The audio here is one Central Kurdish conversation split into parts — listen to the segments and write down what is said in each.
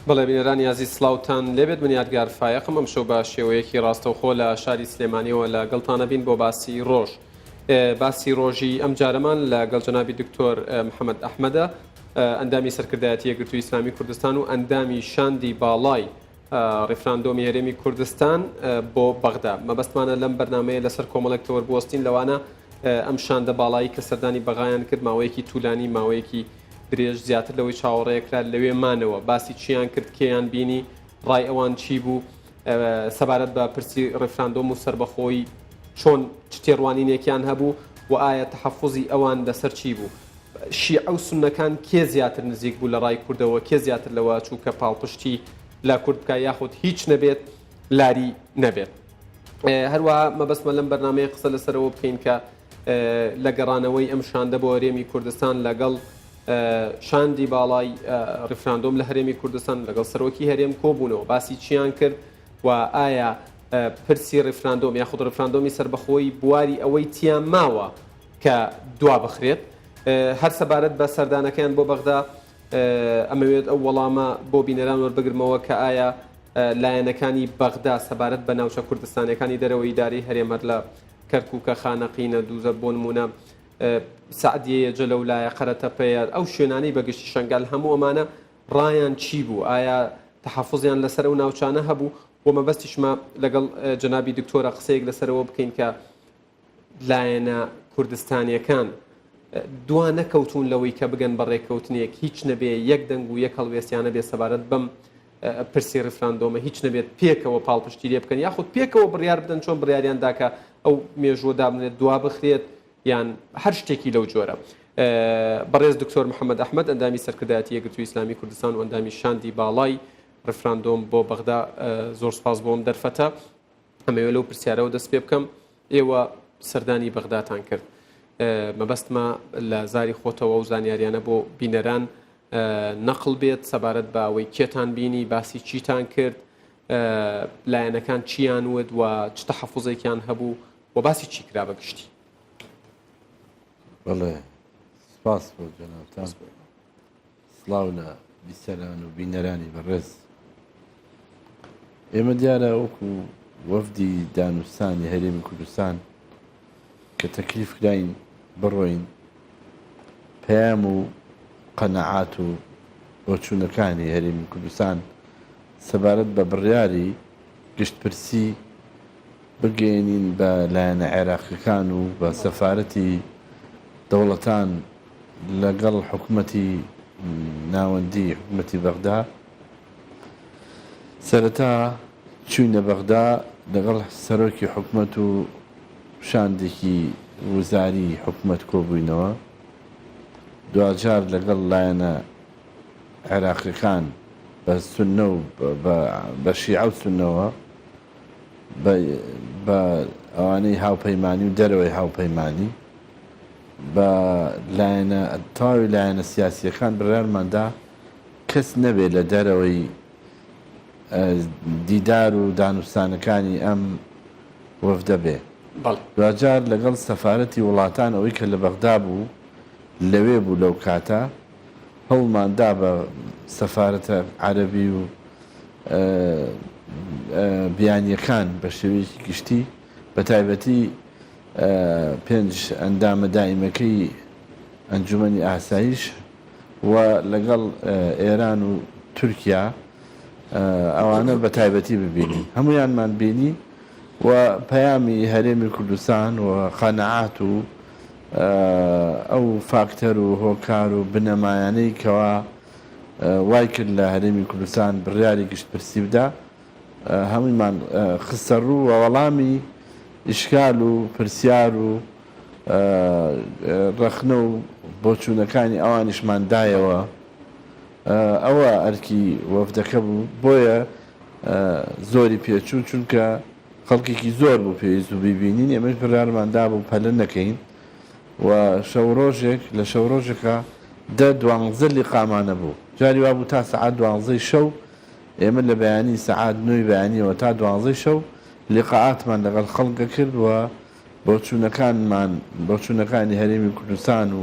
بەڵێ بینەرانی یازی سلااوان لێبێت من یادگار فایقم ئەم شەو بە شێوەیەکی ڕاستەوخۆ لە شاری سلێمانیەوە لە گەڵتانە بین بۆ باسی ڕۆژ باسی ڕۆژی ئەم جارەمان لە گەڵجەنابی دکتۆر محەممەد ئەحمەدە ئەندامی سەرکردایەتی یەکگرتووی ئیسلامی کوردستان و ئەندامی شاندی باڵای ڕێفراندۆمی هەرێمی کوردستان بۆ بەغدا مەبەستمانە لەم بەرنمەیە لەسەر کۆمەڵێکتەوە بوەستین لەوانە ئەم شاندە باڵایی کە سەردانی بەغایان کرد ماوەیەکی توولانی ماوەیەکی درێژ زیاتر لەوەی چاوەڕێکرا لەوێ مانەوە باسی چیان کرد کێیان بینی ڕای ئەوان چی بوو سەبارەت بە پرسی ڕێفراندۆم و سربەخۆی چۆن تێڕوانینێکیان هەبوو و ئایا تەحەفوزی ئەوان لەسەر چی بوو شیعە و سونەکان کێ زیاتر نزیک بوو لە ڕای کوردەوە کێ زیاتر لەوە چووکە پاڵپشتی لا کورد بکە یاخود هیچ نەبێت لاری نەبێت هەروەها مەبەستمە لەم بەرنمەیە قسە لەسەرەوە بکەین کە لە گەڕانەوەی ئەم شاندە بۆ هەرێمی کوردستان لەگەڵ شاندی باڵای ڕێفراندۆم لە هەرێمی کوردستان لەگەڵ سەرۆکی هەرێم کۆبوونەوە باسی چیان کرد و ئایا پرسی ڕێفراندۆم یاخود ڕێفراندۆمی سربەخۆی بواری ئەوەی تیان ماوە کە دوا بخرێت هەر سەبارەت بە سەردانەکەیان بۆ بەغدا ئەمەوێت ئەو وەڵامە بۆ بینەران وەربگرمەوە کە ئایا لایەنەکانی بەغدا سەبارەت بە ناوچە کوردستانەکانی دەرەوەی داری هەرێمەر لە کەرکووکە خانەقینە دووزە بۆ نمونە سعدیە جەلەولایە قەرەتەپەیە ئەو شوێنانەی بەگشتی شنگال هەموو ئەمانە ڕایان چی بوو ئایا تەحەفوزیان لەسەر و ناوچانە هەبوو و مەبەستیشمە لەگەڵ جەنابی دکتۆرە قسەیەک لەسەرەوە بکەین کە لایەنە کوردستانیەکان دوا نەکەوتون لەوەی کە بگەن بەڕێکەوتنێک هیچ نەبێ یەک دەنگ و یەک هەڵوێستیانە بێ سەبارەت بەم پرسی ڕێفراندۆمە هیچ نەبێت پێکەوە پاڵپشتی لێ بکەن یاخود پێکەوە بڕیار بدەن چۆن بڕیاریان داکە ئەو مێژووە دابنێت دوا بخرێت یان هەر شتێکی لەو جۆرە بەڕێز دکتۆر محەممەد ئەحمەد ئەندامی سەرکردایەتی یەکگرتووی ئیسلامی کوردستان و ئەندامی شاندی باڵای ڕێفراندۆم بۆ بەغدا زۆر سپاس بۆم دەرفەتە ئەمەوێت لەو پرسیارەوە دەست پێ بکەم ئێوە سەردانی بەغداتان کرد مەبەستمە لە زاری خۆتەوە و زانیاریانە بۆ بینەران نەقل بێت سەبارەت بە ئەوەی کێتان بینی باسی چیتان کرد لایەنەکان چیان ود و چ تەحەفوزێکیان هەبوو و باسی چی کرا بەگشتی بەڵێ سپاس بۆ جەنابتان سڵاو لە بیسەران و بینەرانی بەڕێز ئێمە دیارە وەکو وەفدی دانوستانی هەرێمی کوردستان کە تەکلیف کراین بڕۆین پەیام و قەنەعات و بۆچوونەکانی هەرێمی کوردستان سەبارەت بە بڕیاری گشتپرسی بگەێنین بە لایەنە عێراقیەکان و بە سەفارەتی دەوڵەتان لەگەڵ حکوومەتی ناوەندی حکوومەتی بەغدا سەرەتا چوینە بەغدا لەگەڵ سەرۆکی حکوومەت و شاندێکی وزاری حکوومەت کۆبووینەوە دوجار لەگەڵ لایەنە عێراقیەکان بە سونە و بە شیعە و سونەوە بە ئەوانەی هاوپەیمانی و دەرەوەی هاوپەیمانی بە لایەنە تاوی لایەنە سیاسیەکان بڕیارماندا کەس نەبێت لە دەرەوەی دیدار و دانوستانەکانی ئەم وەفدە بێ دوجار لەگەڵ سەفارەتی وڵاتان ئەوەی کە لە بەغدا بوو لەوێ بوو لەو کاتە هەوڵماندا بە سەفارەتە عەرەبی و بیانیەکان بە شێوەیەکی گشتی بە تایبەتی 5 ئەندامە دائیمەکەی ئەنجومەنی ئاسایش و لەگەڵ ئێران و تورکیا ئەوانە بە تایبەتی ببینین هەمویانمان بینی و پەیامی هەرێمی کوردستان و قەنەعات و ئەو فاکتەر و هۆکار و بنەمایانەی کەوا وای کرد لە هەرێمی کوردستان بڕیاری گشتپرسی بدا هەموویمان خستە ڕوو و وەڵامی ئیشکال و پرسیار و ڕەخنە و بۆچوونەکانی ئەوانیشمان دایەوە ئەوە ئەرکی وەفدەکە بوو بۆیە زۆری پێچوو چونکە خەڵکێکی زۆر بوو پێویست و بیبینین ئێمەش بڕیارماندا بوو پەلە نەکەین و شەو ڕۆژێک لە شەو ڕۆژێکە 12 لیقامانە بوو جاری وا بوو تا سەعات 12 شەو ئێمە لە بەیانی سەعات 9 بەیانیەوە تا 12 شەو لیقاعاتمان لەگەڵ خەڵکە کرد و بۆچوونەکانی هەرێمی کوردستان و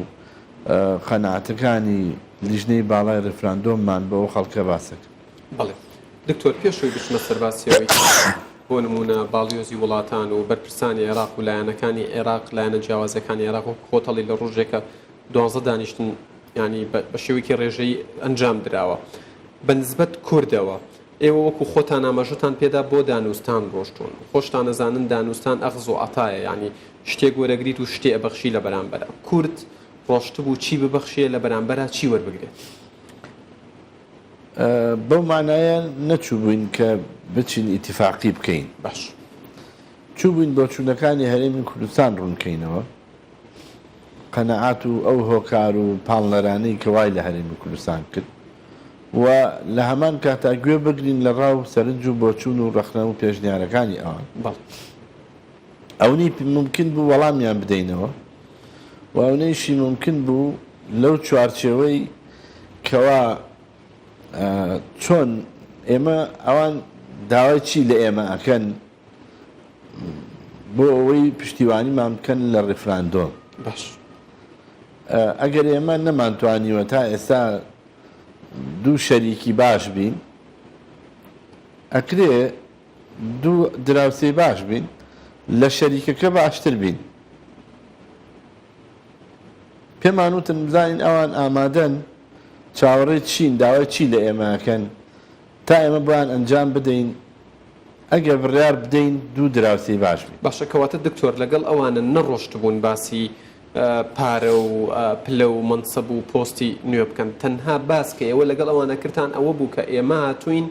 قەنەعەتەکانی لیژنەی باڵای ڕێفراندۆممان بەوە خەڵکە باسە کرد بەڵێ دکتۆر پێشووی بچمە سەرباسیەوەی بۆ نمونە باڵیۆزی وڵاتان و بەرپرسانی عێراق و لایەنەکانی عێراق لایەنە جیاوازەکانی عێراق و کۆتەڵی لە ڕۆژێکە 12 دانیشتن ینی بە شێوەیەکی ڕێژەی ئەنجام درراوە بە نسبەت کوردەوە ئێوە وەکو خۆتان ئاماژەتان پێدا بۆ دانوستان ڕۆشتون خۆشتان نەزانن دانوستان ئەغز و ئەتایە ینی شتێک وەرەگریت و شتێ ئەبەخشی لە بەرامبەرە کورد ڕۆشت بوو چی ببەخشیە لە بەرامبەرە چی وەربگرێت بەو مانایە نەچوو بووین کە بچین ئیتیفاقی بکەین باش چوو بووین بۆ چوونەکانی هەرێمی کوردستان ڕوونکەینەوە قەنەعات و ئەو هۆکار و پاڵنەرانەی کە وای لە هەرێمی کوردستان کرد و لە هەمان کاتا گوێ بگرین لە ڕاو سەرنج و بۆچوون و ڕەخنە و پێشنیارەکانی ئەوان ئەونی ممکن بوو وەڵامیان بدەینەوە و ئەونەیشی ممکن بوو لەو چوارچێوەی کەوا چۆن ئێمە ئەوان داوای چی لە ئێمە ئەکەن بۆ ئەوەی پشتیوانیمان بکەن لە ڕیفراندۆم باش ئەگەر ئێمە نەمانتوانیوە تا ئێستا دوو شەریکی باش بین ئەکرێ دوو دراوسێ باش بین لە شەریکەکە باشتر بین پێمان وتن بزانین ئەوان ئامادەن چاوەڕێی چین داوای چی لە ئێمەکەن تا ئێمە بۆیان ئەنجام بدەین ئەگەر بڕیار بدەین دوو دراوسێ باش بین باشە کەواتە دکتۆر لەگەڵ ئەوانە نەڕۆشت بوون باسی پارە و پلە و منسەب و پۆستی نوێ بکەن تەنها باس کە ئێوە لەگەڵ ئەوانە کردان ئەوە بوو کە ئێمە هاتوین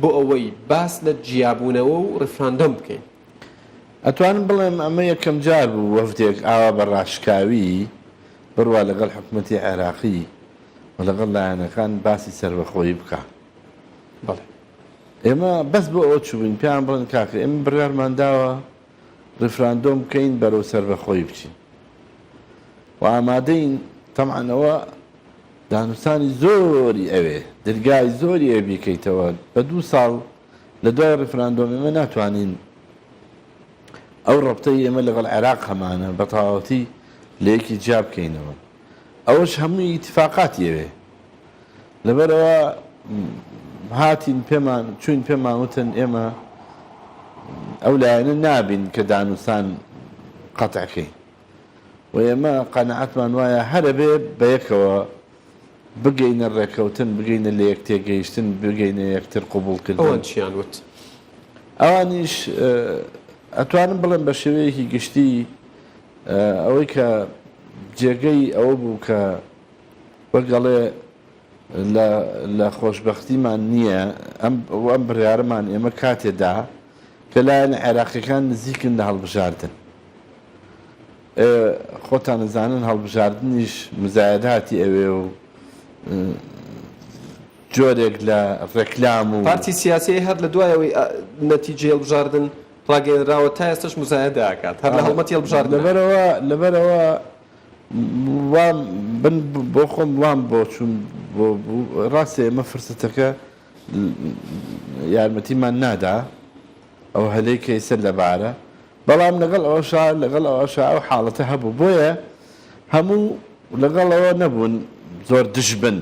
بۆ ئەوەی باس لە جیابوونەوە و ڕفراندۆم بکەین ئەتوانم بڵێم ئەمە یەکەم جار بوو وەفدێک ئاوا بەڕاشکاوی بڕوا لەگەڵ حکوومەتی عێراقی و لەگەڵ لایەنەکان باسی سەربەخۆیی بکە بەڵێ ئێمە بەس بۆ ئەوە چوبووین پێیان بڵێن کاکە ئێمە بڕیارمان داوە ڕفراندۆم بکەین بەرەو سەربەخۆیی بچین و ئامادەین تەمعەنەوە دانوستانی زۆری ئەوێ دەرگای زۆری ئەوێ بیکەیتەوە بە 2 ساڵ لە دوای ڕفراندۆم ئێمە ناتوانین ئەو ڕەبتەی ئێمە لەگەڵ عێراق هەمانە بە تەواوەتی لە یەکی جیا بکەینەوە ئەوەش هەمووی ئیتیفاقاتی ئەوێ لەبەرەوە هاتین پێمان چوین پێمان وتن ئێمە ئەو لایەنە نابین کە دانوستان قەتعکەین و ئێمە قەنەعەتمان وایە هەرە بێ بە یەکەوە بگەینە ڕێکەوتن بگەینە لە یەک تێگەیشتن بگەینە یەکتر قوبوڵکردن ئەوان چیان وت ئەوانیش ئەتوانم بڵێم بە شێوەیەکی گشتی ئەوەی کە جێگەی ئەوە بوو کە وەگەڵێ لە خۆشببختیمان نییە ئەم بڕیارەمان ئێمە کاتێدا کە لایەنە عێراقیەکان نزیکن لە هەڵبژاردن خۆتان نزانن هەڵبژاردنیش مزایداتی ئەوێ و جۆرێک لە ڕێکلام و پارتی سیاسی هەر لە دوایەوەی نەتیجە هەڵبژاردن ڕاگەێنراوە تا ئێستش مزایدە ئاکات هەر لە هەڵمەتی هەڵبژاردن لەبەرەوە وام بن بۆ خۆم وام بۆ چون ڕاستێ ئێمە فرسەتەکە یارمەتیمان نادا ئەو هەلەی کەیسەر لەبارە بەڵام لەگەڵ ئەوەشا ئەو حاڵەتە هەبوو بۆیە هەموو لەگەڵەوە نەبوون زۆر دژبن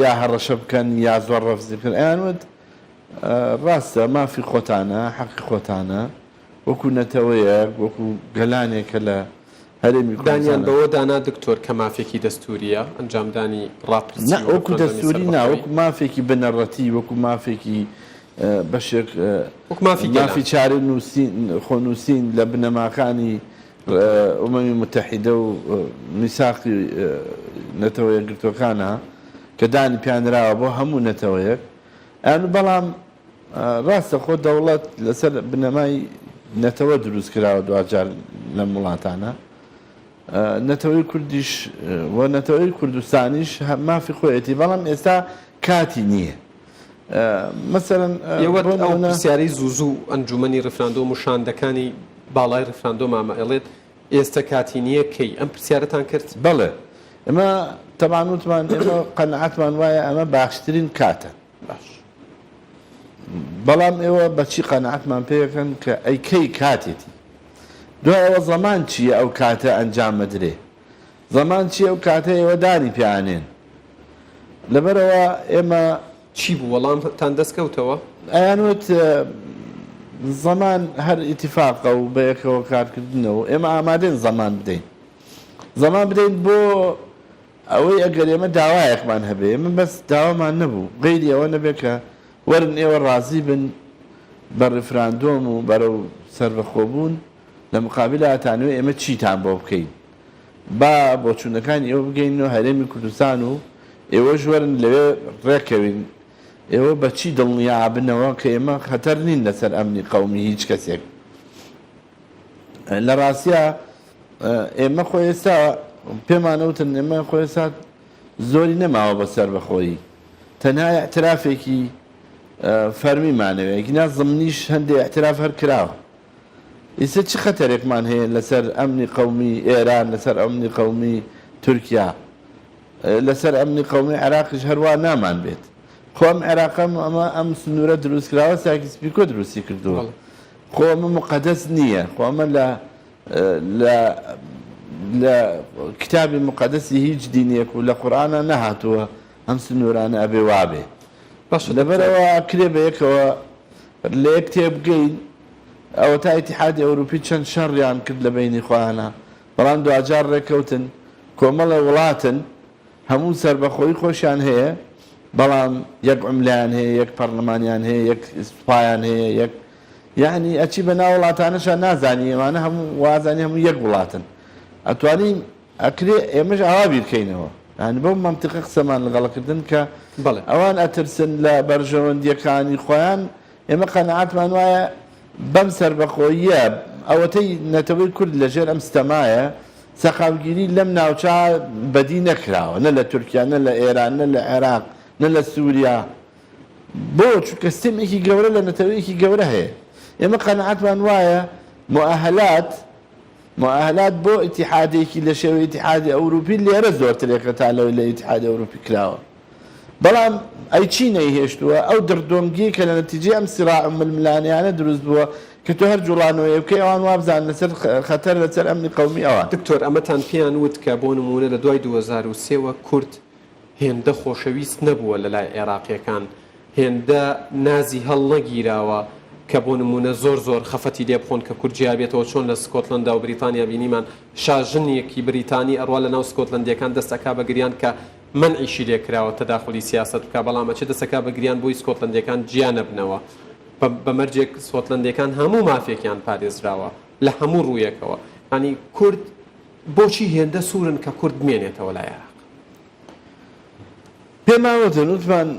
یا هەڕەشە بکەن یا زۆر ڕەفزی بکەن ئەیانوت ڕاستە مافی خۆتانە حەقی خۆتانە وەکو نەتەوەیە وەکو گەلانێکە لە هەرێمی دانیان بەوە دانا دکتۆر کە مافێکی دەستوریە ئەنجامدانی ڕاپرسی وەکو دەستوری نا وەکو مافێکی بنەڕەتی وەکو مافێکی بەشێک مافی چارە خۆنووسین لە بنەماکانی ئومەمی متحیدە و میساقی نەتەوەیە گرتوەکانە کە دانی پیانراوە بۆ هەموو نەتەوەیەک ئەن بەڵام ڕاستە خۆ دەوڵەت لەسەر بنەمای نەتەوە دروست کراوە دوجار لە وڵاتانە نەتەوەی کوردیش و نەتەوەی کوردستانیش مافی خۆیەتی بەڵام ئێستا کاتی نییە مەسەرەن ئەو پرسیارەی زوو ئەنجومەنی ڕفراندۆم و شاندەکانی باڵای ڕفراندۆم ئەڵێت ئێستا کاتی نییە کەی ئەم پرسیارەتان کرد بەڵێ ئەمە تەمانوتمان ئێمە قەنەعەتمان وایە ئەمە باشترین کاتە باش بەڵام ئێوە بەچی قەنەعەتمان پێەکەن کە ئەیکەی کاتێتی دوای ئەوە زەمان چییە ئەو کاتە ئەنجام مەدرێ زەمان چییە ئەو کاتە ئێوە دانی پیانێن لەبەرەوە ئێمە چی بوو وەڵامتان دەستکەوتەوە؟ ئەیانوت زەمان هەر ئیتیفاقە و بەیەکەوە کارکردنەوە ئێمە ئامادەین زەمان بدەین زەمان بدەین بۆ ئەوەی ئەگەر ئێمە داوایەکمان هەبێ ئێمە بەس داوامان نەبوو غەیری ئەوە نەبێت کە وەرن ئێوە ڕازی بن بە ڕفراندۆم و بەرەو سەربەخۆبوون لە مقابل ئاتانوێ ئێمە چیتان بۆ بکەین با بۆچوونەکانی ئێوە بگەینەوە هەرێمی کوردستان و ئێوە ژوەرن لەوێ ڕێکەوین ئێوە بەچی دڵنیا بنەوە کە ئێمە خەتەر نین لەسەر ئەمنی قەومی هیچ کەسێک لە ڕاستیە ئێمە خۆ ئێستا پێمانەوتن ئێمە خۆ ئێستا زۆری نەماوە بەسەر بەخۆیی تەنها ئەترافێکی فەرمیمانەوێ گینا زمنیش هەندێک ئەتراف هەر کراوە ئێستا چی خەتەرێکمان هەیە لەسەر ئەمنی قەومی ئێران لەسەر ئەمنی قەومی تورکیا لەسەر ئەمنی قەومی عێراقیش هەروە نامان بێت خۆم عێراقم ئەمە ئەم سنوورە دروستکراوە ساکیس پیکۆ دروستی کردووە خۆ ئەمە مقەدەس نییە خۆ ئەمە لە کتابی مقەدەسی هیچ دینێک و لە قورئانە نەهاتووە ئەم سنوورانە ئەبێ وابێ لەبەرەوە کرێ بەیەکەوە لە یەک تێبگەین ئەوە تا ئیتیحادی ئەوروپی چەند شەڕیان کرد لە بینی خۆیانە بەڵام دوجار ڕێکەوتن کۆمەڵە وڵاتن هەموو سەربەخۆیی خۆشیان هەیە بەڵام یەک عملیان هەیە یەک پەرلەمانیان هەیە یەک سوپایان هەیە یەک یعنی ئەچی بە ناو وڵاتانەشان نازانی ئێمانە هەموو وازانی هەموو یەک وڵاتن ئەتوانین ئەکرێ ئێمەش ئاوا بیرکەینەوە ینی بەو مەمتیقە قسەمان لەگەڵەکردن کە ئەوان ئەترسن لە بەرژەوەندیەکانی خۆیان ئێمە قەنەعاتمان وایە بەم سەربەخۆییە ئەوەتەی نەتەوەی کورد لەژێر ئەم ستەمایە سەخاوگیری لەم ناوچە بەدی نەکراوە نە لە تورکیا نە لە ئێران نە لە عێراق نە لە سووریا بۆ چونکە سیستێمێکی گەورە لە نەتەوەیەکی گەورە هەیە ئێمە قەنەعاتمان وایە مؤهلات بۆ ئیتیحادێکی لە شێوەی ئیتیحادی ئەوروپی لێرە زۆرترێکە تا لەوەی لە ئیتیحادی ئەوروپی کراوە بەڵام ئەی چی نەیهێشتووە ئەو دڕدۆمگی کە لە نەتیجەی ئەم سیراع ململانیانە دروست بووە کە تۆ هەر جوڵانەوەی بکەی ئەوان وابزان لەسەر خەتەر لەسەر ئەمنی قەومی ئەوان دکتۆر ئەمەتان پێیان وت کە بۆ نمونە لە دوای 2023 کورد هێندە خۆشەویست نەبووە لە لای عێراقیەکان هێندە نازی هەڵ نەگیراوە کە بۆ نمونە زۆر خەفەتی لێ بخۆن کە کورجیا بێتەوە چۆن لە سکۆتلەندا و بریتانیا بینیمان شاژنێکی بریتانی ئەڕوا لە ناو سکۆتلەندیەکان دەستەکا بەگریان کە منعیشی لێکراوە تەداخلی سیاست بکە بەڵام ئەچێ دەستەکا بەگریان بۆی سکۆتلەندیەکان جیانە بنەوە بەمەرجێک سکۆتلەندیەکان هەموو مافێکیان پارێزراوە لە هەموو ڕوویەکەوە ینی کورد بۆچی هێندە سوورن کە کورد بمێنێتەوە لای عێراق پێماوەتن وتمان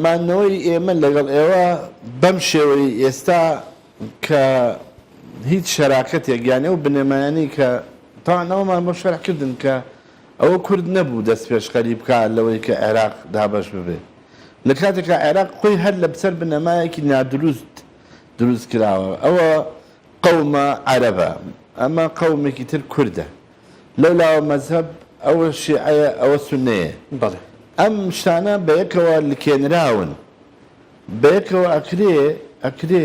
مانەوەی ئێمە لەگەڵ ئێوە بەم شێوەی ئێستا کە هیچ شەراکەتێک یانێ و بنەمایانی کە تاوانەوەمان بۆ شەرحکردن کە ئەوە کورد نەبوو دەست پێشخەری بکات لەوەی کە عێراق دابەش ببێت لە کاتێکە عێراق خۆی هەر لە بسەر بنەمایەکی نادروست دروست کراوە ئەوە قەومە عەرەبە ئەمە قەومێکی تر کوردە لەولاوە مەزهەب ئەوە شیعەیە ئەوە سونەیە بەڵێ ئەم شتانە بەیەکەوە لکێنراون بەیەکەوە ئەکرێ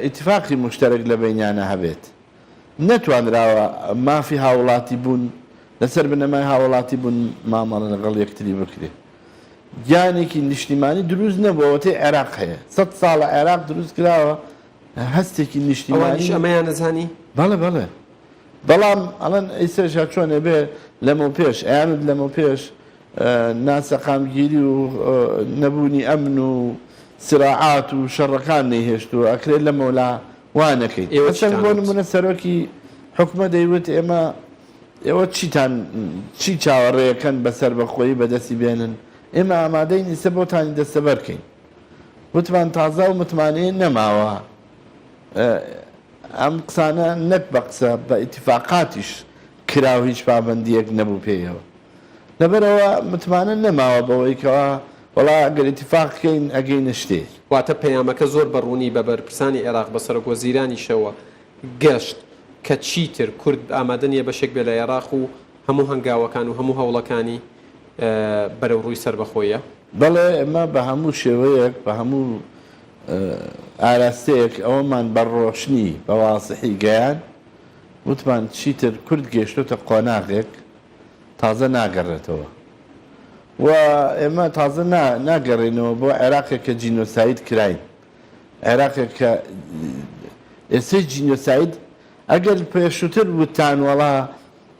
ئیتفاقی مشتەرەک لە بینیانە هەبێت نەتوانراوە مافی هاوڵاتی بوون لەسەر بنەمای هاوڵاتی بوون مامەڵە لەگەڵ یەکتری بکرێت گیانێکی نیشتیمانی دروست نەبووەوەتەی عێراق هەیە 100 ساڵە عێراق دروست کراوە هەستێکی نیشتیمانی ئەمەیان نەزانی بەڵێ بەڵام ئەڵەن ئەیسەشا چۆنێ بێ لەمە پێش ئەیانت لەمە پێش ناسەقامگیری و نەبوونی ئەمن و سراعات و شەڕەکان نەیهێشتووە ئەکرێت لە مەولا وانەکەیت ئێوەچەند بۆ نمونە سەرۆکی حکومە دەیوت ئێوە چی چاوەڕێیەکەن بەسەر بەخۆیی بەدەستی بێنن ئێمە ئامادەی نیسە بۆتانی دەستەبەرکەین وتمان تازە و متمانەیە نەماوە ئەم قسانە نەک بە قسە بە ئیتیفاقاتیش کراو هیچ پابەندیەک نەبوو پێیەوە لەبەرەوە متمانە نەماوە بەوەی کەوا وەڵا ئەگەر ئیتیفاقکەین ئەگەینە شتێ واتە پەیامەکە زۆر بەڕوونی بە بەرپرسانی عێراق بە سەرۆکوەزیرانیشەوە گەشت کە چیتر کورد ئامادە نیە بەشێک بێ لە عێراق و هەموو هەنگاوەکان و هەموو هەوڵەکانی بەرەو ڕووی سەربەخۆیە بەڵێ ئەمە بە هەموو شێوەیەک بە هەموو ئاراستەیەک ئەوەمان بەڕۆشنی بە واسحی گەیان وتمان چیتر کورد گەشتۆتە قۆناغێک تازە ناگەڕێتەوە و ئێمە تازە ناگەڕێنەوە بۆ عێراقێک کە جینۆساید کراین عێراقێک کە ئێستا جینۆساید ئەگەر پێشووتر وتان وەڵا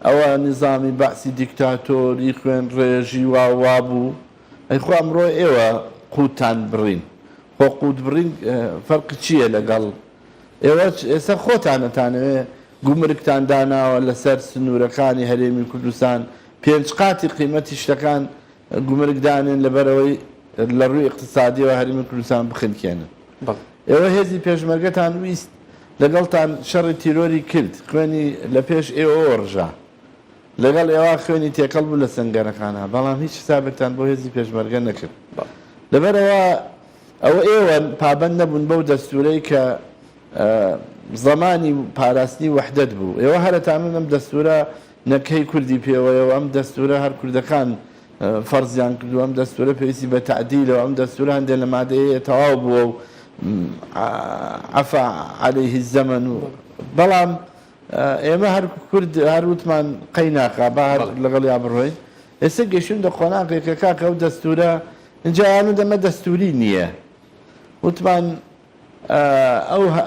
ئەوە نظامی باسی دیکتاتۆری خوێن ڕێژی وا بوو ئەیخوا ئەمڕۆ ئێوە قوتان بڕین خۆ قوت بڕین فەرق چییە لەگەڵ ئێوە ئێستا خۆتانەتانەوێ گومرگتان داناوە لەسەر سنوورەکانی هەرێمی کوردستان پێنج قاتی قیمەتی شتەکان گومرگدانێن لەبەرەوەی لە ڕووی اقتصادیەوە هەرێمی کوردستان بخنکێنن ئێوە هێزی پێشمەرگەتان ویست لەگەڵتان شەڕی تیرۆری کرد خوێنی لە پێش ئێوە ڕژا لەگەڵ ئێوە خوێنی تێکەڵ بوو لە سنگەرەکانە بەڵام هیچ حسابێکتان بۆ هێزی پێشمەرگە نەکرد لەبەرەوە ئەوە ئێوە پابەند نەبوون بەو دەستورەی کە زمانی پاراستنی وحدەت بوو ئێوە هەرتانن ئەم دەستورە نەکەی کوردی پێوەیەوە ئەم دەستورە هەر کوردەکان فەرزیان کردو ئەم دەستورە پێویستی بە تعدیلەوە ئەم دەستورە هەندێک لە مادەیە تەواو بووە و عفا عليه الزمن و بەڵام ئێمە هەر کورد هەر وتمان قەی ناقا با هەر لەگەڵ یا بڕۆین ئێستا گەشتون دە خۆناقێکە کاکە ئەو دەستورە اینجا یانە دەمە دەستوری نییە وتمان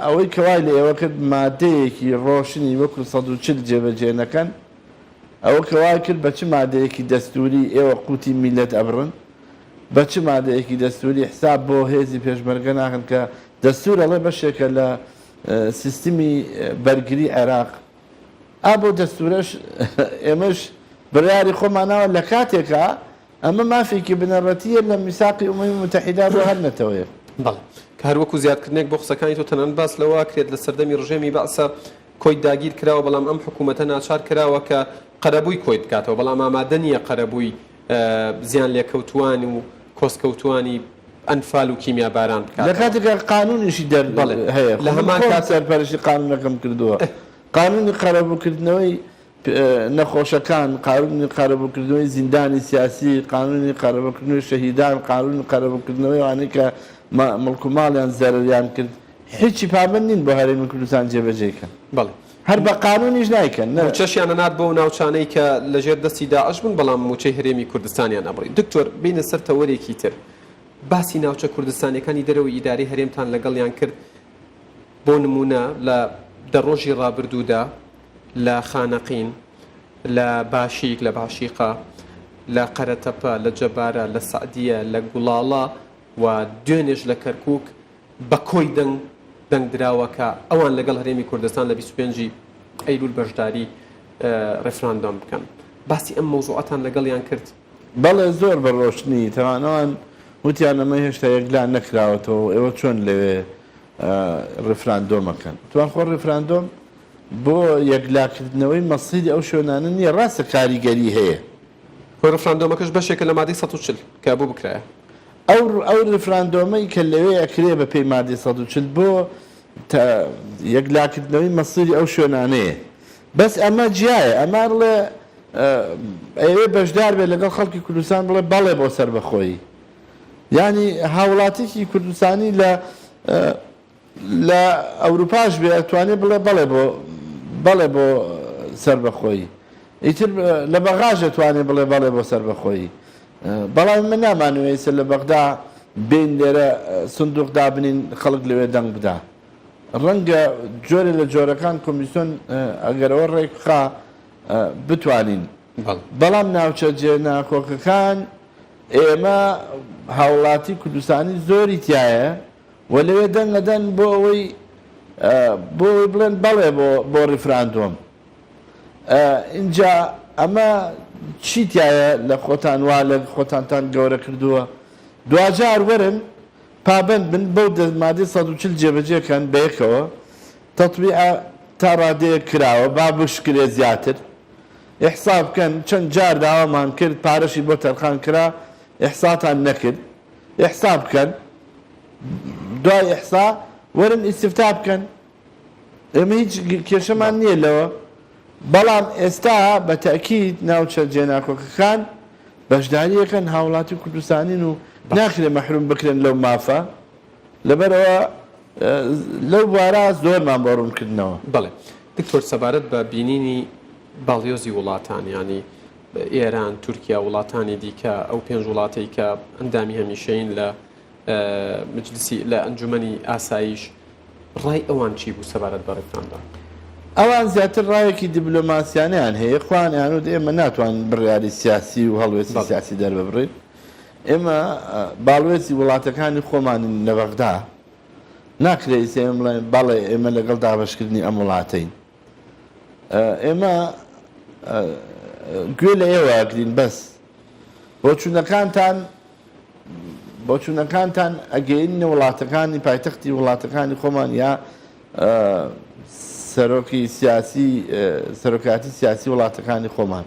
ئەوەی کەوای لە ئێوە کرد مادەیەکی ڕۆشنی وەکو 140 جێبەجێ نەکەن ئەوە کەوای کرد بە چ مادەیەکی دەستوری ئێوە قوتی میلەت ئەبڕن بە چ مادەیەکی دەستوری حساب بۆ هێزی پێشمەرگە ناکەن کە دەستور ئەڵێ بەشێکە لە سیستمی بەرگری عێراق بۆ دەستورەش ئێمەش بڕیاری خۆماناوە لە کاتێکە ئەمە مافێکی بنەڕەتیە لە میساقی ئومەمی متحیدا بۆ هەر نەتەوەیە کە هەروەکو زیادکردنێک بۆ قسەکانی تۆ تەنان باس لەوە کرێت لە سەردەمی ڕژێمی بەعسە کۆی داگیر کراوە بەڵام ئەم حکوومەتە ناچار کراوە کە قەرەبووی کۆی بکاتەوە بەڵام ئامادە نییە قەرەبووی زیان لێکەوتوانی و کۆسکەوتوانی ئەنفال و کیمیا باران بکات لە کاتێکە قانونیشی هەیە لە هەمان کات سەرپەرشی قانونەکەم کردووە قانونی قەرەبووکردنەوەی نەخۆشەکان قانونی قەرەبووکردنەوەی زیندانی سیاسی قانونی قەرەبووکردنەوەی شەهیدان قانونی قەرەبووکردنەوەی وانەی کە مڵک و ماڵیان زەرریان کرد هیچی پابند نین بۆ هەرێمی کوردستان جێبەجێکەن هەر بە قانونیش نایکەن چەشیانە نات بۆ ناوچانەی کە لەژێر دەستی داعش بوون بەڵام موچەی هەرێمی کوردستانیان ئەبڕی دکتۆر بینە سەر تەوەرێکی تر باسی ناوچە کوردستانیەکانی دەرەوەی ئیداری هەرێمتان لەگەڵیان کرد بۆ نمونە لە دەڕۆژی ڕابردوودا لە خانەقین لە باشیک لە باشیقا لە قەرەتەپە لە جەبارە لە سعدیە لە گوڵاڵە و دوێنێش لە کەرکووک بە کۆی دەنگ دراوەکە ئەوان لەگەڵ هەرێمی کوردستان لە 25 ئەیلول بەشداری ڕێفراندۆم بکەن باسی ئەم مەوزوعاتان لەگەڵیان کرد بەڵێ زۆر بەڕۆشنی تەوانەوان وتیان ئەمە هێشتا یەکلان نەکراوەتەوە ئێوە چۆن لەوێ ڕێفراندۆمەکەن توان خۆ ڕێفراندۆم بۆ یەکلاکردنەوەی مەسیدی ئەو شوێنانە نییە ڕاستە کاریگەری هەیە خۆی ڕێفراندۆمەکەش بەشێکە لە مادەی 140 کە بۆ بکرایە ئەو ڕێفراندۆمەی کە لەوێ ئەکرێ بە پێی مادەی 140 بۆ یەکلاکردنەوەی مەسیدی ئەو شوێنانەیە بەس ئەمە جیایە ئەمە بڵێ ئەوێ بەشدار بێت لەگەڵ خەڵکی کوردستان بڵێ بەڵێ بۆ سەر بەخۆی ینی هاوڵاتێکی کوردستانی لە ئەوروپاش بێ ئەتوانێت بڵێ بەڵێ بۆ سەر بەخۆی ئیتر لە بەغاژ ئەتوانێت بڵێ بەڵێ بۆ سەر بەخۆی بەڵام من نامانوێسە لە بەغدا بین لێرە سندوقدا بنین خەڵک لەوێ دەنگ بدا ڕەنگە جۆرە لە جۆرەکان کۆمیسیۆن ئەگەرەوە ڕێکخا بتوانین بەڵام ناوچە جێناکۆکەکان ئێمە هاوڵاتی کوردستانی زۆری تایە و لەوێ دەنگەدەن بۆ ئەوەی بڵێن بەڵێ بۆ ڕیفراندۆم اینجا ئەمە چی تایە لە خۆتان وا لە خۆتانتان گەورە کردووە دوجار وەرن پابند بن بەو مادەی 140 جێبەجێکەن بەیەکەوە تەطبیع تا ڕادەیە کراوە با بشکرێ زیاتر ئیحساب بکەن چەند جار داوامان کرد پارەشی بۆ تەرخان کرا ئیحساتان نەکرد ئیحساب بکەن دوای ئیحسا وەرن ئیستیفتا بکەن ئێمە هیچ کێشەمان نییە لەوە بەڵام ئێستا بە تەکید ناوچە جێناکۆکەکان بەشداریەکەن هاوڵاتی کوردستانین و ناخرێ مەحروم بکرێن لەو مافە لەبەرەوە لەو بوارە زۆرمان بۆ ڕوونکردنەوە بەڵێ دکتۆر سەبارەت بە بینینی باڵیۆزی وڵاتان ینی ئێران تورکیا وڵاتانی دیکە ئەو پێنج وڵاتی کە ئەندامی هەمیشەین لە مجلسی لە ئەنجومەنی ئاسایش ڕای ئەوان چی بوو سەبارەت بە ڕێکخراندان؟ ئەوان زیاتر ڕایەکی دیبلۆماسیانیان هەیە خۆیان و ئێمە ناتوانین بڕیاری سیاسی و هەڵوێستی سیاسی دەرببڕین. ئێمە باڵوێزی وڵاتەکانی خۆمانی لە بەغدا ناکرێت ئێمە بڵێن بەڵێ ئێمە لەگەڵ دابەشکردنی ئەم وڵاتەین. ئێمە گوێ لە ئێوەگرین بەس بۆ چوونەکانتان ئەگەینە وڵاتەکانی پایتەختی وڵاتەکانی خۆمان یا سەرۆکاتی سیاسی وڵاتەکانی خۆمان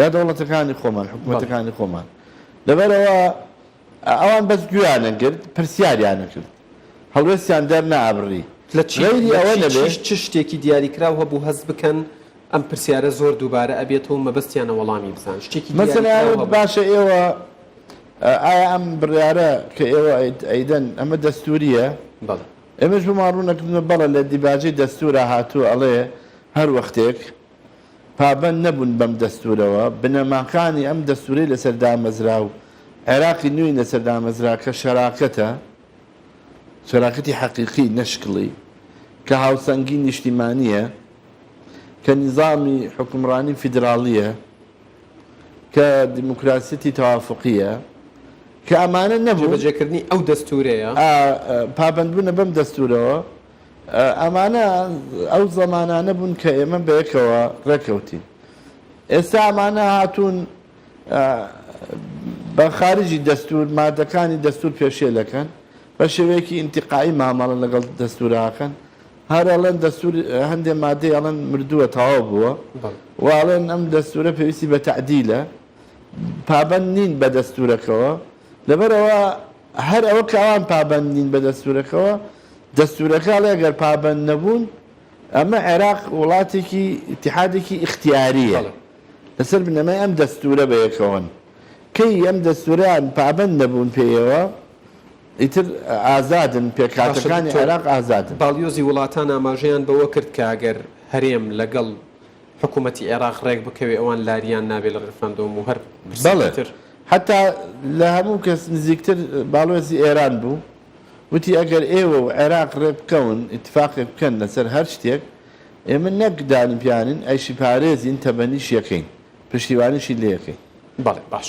یا دەوڵەتەکانی خۆمان حکوومەتەکانی خۆمان لەبەرەوە ئەوان بەس گویانە کرد پرسیاریانە کرد هەڵوێستیان دەرنابڕی لە چ شتێکی دیاریکراوە بوو هەست بکەن ئەم پرسیارە زۆر دووبارە ئەبێتەوە مەبەستیانە وەڵامی بزان شتێکی مەسەلا باشە ئێوە ئایا ئەم بڕیارە کە ئێوە ئەیدەن ئەمە دەستوریە ئێمەش بماڕوونەکردنە بەڵە لە دیباجەی دەستورە هاتووە ئەڵێ هەر وەختێک پابەند نەبوون بەم دەستورەوە بنەماکانی ئەم دەستورەی لەسەر دامەزرا و عێراقی نوێی لەسەر دامەزرا کە شەراکەتی حەقیقی نەشکڵی کە هاوسەنگی نیشتیمانیە کە نیزامی حکومڕانی فیدراڵیە کە دیموکراسیەتی تەوافقیە کە ئەمانە نەبوو بەجێکردنی ئەو دەستورەیە پابندبوونە بەم دەستورەوە ئەمانە ئەو زەمانانە بوون کە ئێمە بەیەکەوە ڕێکەوتین. ئێستا ئەمانە هاتوون بە خارجی دەستور مادەکانی دەستور پێشێلەکەن بە شێوەیەکی ئینتیقایی مامەڵە لەگەڵ دەستورەکەن هەر ئەڵێن دەستور هەندێک مادەی ئەڵێن مردووە تەواو بووە واڵێن ئەم دەستورە پێویستی بە تەعدیلە پابەند نین بە دەستورەکەوە لەبەرەوە هەر ئەوە کە ئەوان پابەند نین بە دەستورەکەەوە دەستورەکە ئەگەر پابەند نەبوون ئەمە عێراق وڵاتێکی ئیتیحادێکی اختیاریە لەسەر بنەمای ئەم دەستورە بەیەکەوەن کەی ئەم دەستورەیان پابەند نەبوون پێیەوە ئیتر ئازادن پێکاتەکانی عێراق ئازادن. باڵیۆزی وڵاتان ئاماژەیان بەوە کرد کە ئەگەر هەرێم لەگەڵ حکوومەتی عێراق ڕێک بکەوێ ئەوان لاریان نابێت لە ڕێفراندۆم و هەر بەڵێ حتا لە هەموو کەس نزیکتر باڵۆزی ئێران بوو وتی ئەگەر ئێوە و عێراق ڕێک بکەون ئیتفاقێک بکەن لەسەر هەر شتێک ئێمە نەکدانم پیانن ئەیشی پارێزین تەبەنیش یەکەین پشتیوانیشی لێ یەکەین. بەڵێ باش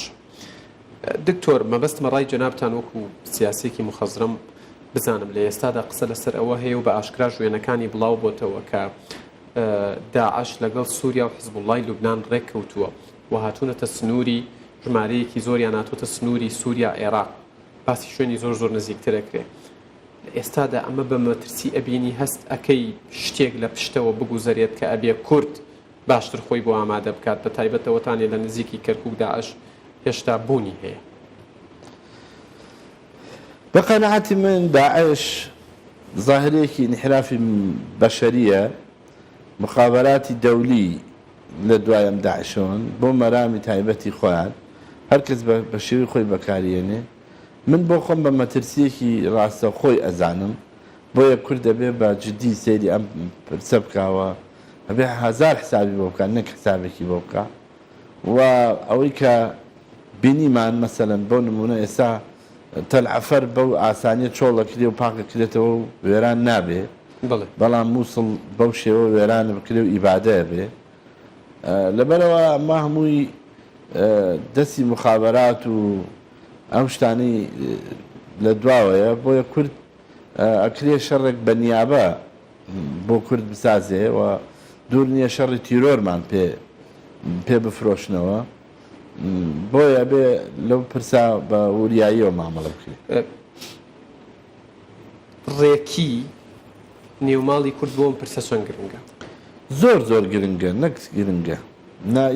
دکتۆر مەبەستمە ڕای جەنابتان وەکو سیاسێکی مخەزرم بزانم لە ئێستادا قسە لەسەر ئەوە هەیە و بە ئاشکرا ژوێنەکانی بڵاو بۆتەوە کە داعش لەگەڵ سووریا و حزبوڵای لوبنان ڕێککەوتووە و هاتوونەتە سنووری ژمارەیەکی زۆریان هاتوۆتە سنووری سووریا عێراق باسی شوێنی زۆر نزیکترەکرێ. لە ئێستادا ئەمە بە مەترسی ئەبینی هەست ئەەکەی شتێک لە پشتەوە بگوزارێت کە ئەبێ کورد باشتر خۆی بۆ ئامادە بکات بە تایبەتەوەتانێ لە نزیکی کەرکووک داعش هێشتا بوونی هەیە. بە قەنەعەتی من داعش ظاهرەیەکی انحرافی بەشەریە مخابەراتی دەولی لە دوایەم داعشەوەن بۆ مەرامی تایبەتی خۆیان هەرکەس بە شێوی خۆی بەکارێنێ. من بۆ خۆم بە مەترسیەکی ڕاستە خۆی ئەزانم بۆیە کورد دەبێ بە جددی سەیری ئەم پرسە بکاوە ئەبێ هەزار حسابی بۆ بکە نەک حسابێکی بۆ بکە و ئەوەی کە بینیمان مەسەلەن بۆ نمونە ئێستا تەلعەفەر بەو ئاسانیە چۆڵەکرێ و پاکەکرێتەوە و وێران نابێ بەڵام مووسڵ بەو شێوە وێرانە بکرێ و ئیبادەیە بێ لەبەرەوە ئەمە هەمووی دەستی مخابەرات و ئەم شتانی لە دواوەیە بۆیە کورد ئەکرێ شەڕێک بە نیابە بۆ کورد بسازێ و دوور نییە شەڕی تیرۆرمان پێ بفرۆشنەوە بۆیە بێ لەو پرسا بە وریاییەوە مامەڵە بکرێت. ڕێکی نێوماڵی کورد بۆم پرسە چەند گرنگە؟ زۆر گرنگە نەک گرنگە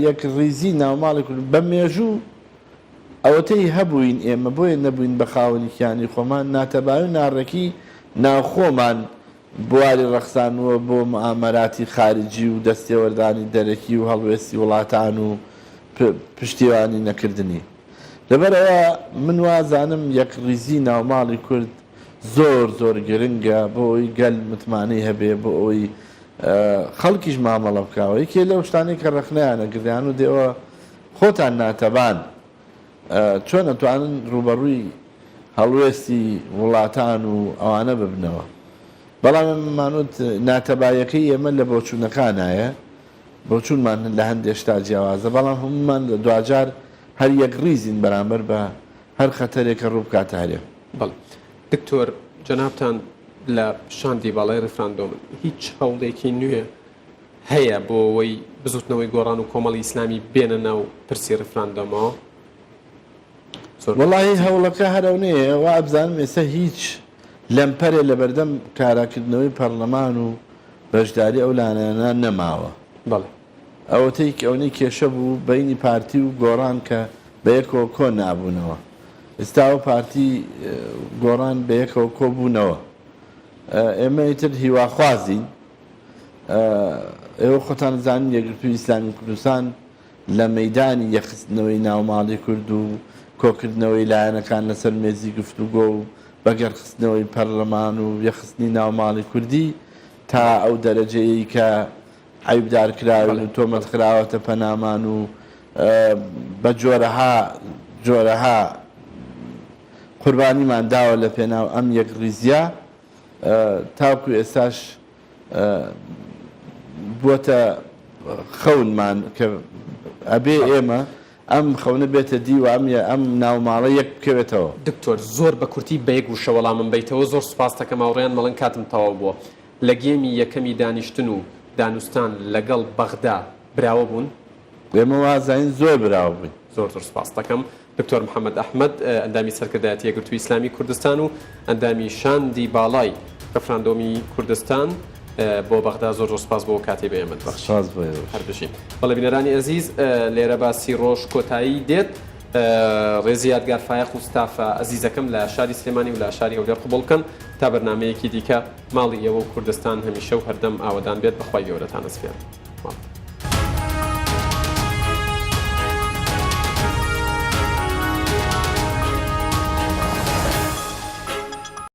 یەک ڕیزی ناوماڵی کورد بە مێژوو ئەوەتەی هەبووین ئێمە بۆیە نەبووین بە خاوەنیکیانی خۆمان ناتەباوی ناڕێکی ناوخۆمان بواری ڕەخسانوە بۆ مەئامەراتی خارجی و دەستێوەردانی دەرەکی و هەڵوێستی وڵاتان و پشتیوانی نەکردنی. لەبەرەوە من وازانم یەک ڕیزی ناوماڵی کورد زۆر گرنگە بۆ ئەوی گەل متمانەی هەبێ بۆ ئەوی خەڵکیش مامەڵە بکاوە یەکێ لەو شتانی کە ڕەخنەیانە گریان و دێوە خۆتان ناتەبان چۆن ئەتوانن ڕوبەڕووی هەڵوێستی وڵاتان و ئەوانە ببنەوە. بەڵام مانوت ناتەبایەکەی ئێمە لە بۆچوونەکانایە، بۆچوونمان لە هەندێک شتا جیاوازە، بەڵام هەمومان دوجار هەر یەک ڕیزین بەرامبەر بە هەر خەتەرێکە ڕوو بکاتە هەرێ. بەڵێ دکتۆر جەنابتان لە شاندی باڵای ڕفراندۆمن هیچ هەوڵێکی نوێ هەیە بۆ ئەوەی بزوتنەوەی گۆڕان و کۆمەڵی ئیسلامی بێنە ناو پرسی ڕفراندۆمەوە؟ وەڵی هەوڵەکە هەرەونەیە و ئەبزانم ئێستا هیچ لەمپەرێ لە بەردەم کاراکردنەوەی پەرلەمان و بەشداری ئەو لانەیانە نەماوە. بەڵێ ئەوەتەی ئەوەی کێشە بوو بەینی پارتی و گۆڕان کە بەیەکەوە کۆ نابوونەوە. ئێستا و پارتی گۆڕان بەیەکەوە کۆبوونەوە. ئێمە ئیتر هیواخوازین. ئێوە خۆتان زانین یەکگرتووی ئیسلامی کوردستان لە مەیدانی یەخستنەوەی ناوماڵی کورد و کۆکردنەوەی لایەنەکان لەسەر مێزی گفتوگۆ و بەگەرخستنەوەی پەرلەمان و یەخستنی ناوماڵی کوردی تا ئەو دەرەجەیەی کە عیبدارکراون و تۆمەت خراوەتە پەنامان و بە جۆرەها قوربانیمان داوە لە پێناو ئەم یەک ڕیزیە تاوکو ئێستاش بووەتە خەونمان کە ئەبێ ئێمە ئەم خەونە بێتە دی و ئەم ناوماڵە یەک بکەوێتەوە. دکتۆر زۆر بە کورتی بە یەک وشە وەڵامم بیتەوە. زۆر سوپاس دەکەم هاوڕێیان مەڵەن کاتم تەواو بووە. لە گێمی یەکەمی دانیشتن و دانوستان لەگەڵ بەغدا براوە بوون؟ ئێمە وازین زۆر براوە بووین. زۆر سوپاس دەکەم. دکتۆر محەممەد ئەحمەد ئەندامی سەرکردایەتی یەکگرتووی ئیسلامی کوردستان و ئەندامی شاندی باڵای ڕفراندۆمی کوردستان بۆ بەغدا زۆر سوپاس بۆ کاتێ بە ئێمە بەخش هەردووشین. بەڵێ بینەرانی ئەزیز لێرە باسی ڕۆژ کۆتایی دێت. ڕێزی یادگار فایق و ستافە ئەزیزەکەم لە شاری سلێمانی و لە شاری هەولێر قبوڵ بکەن تا بەرنامەیەکی دیکە ماڵی ئێوە و کوردستان هەمیشە و هەردەم ئاوەدان بێت. بەخوای گەورەتان ئەسپێرم.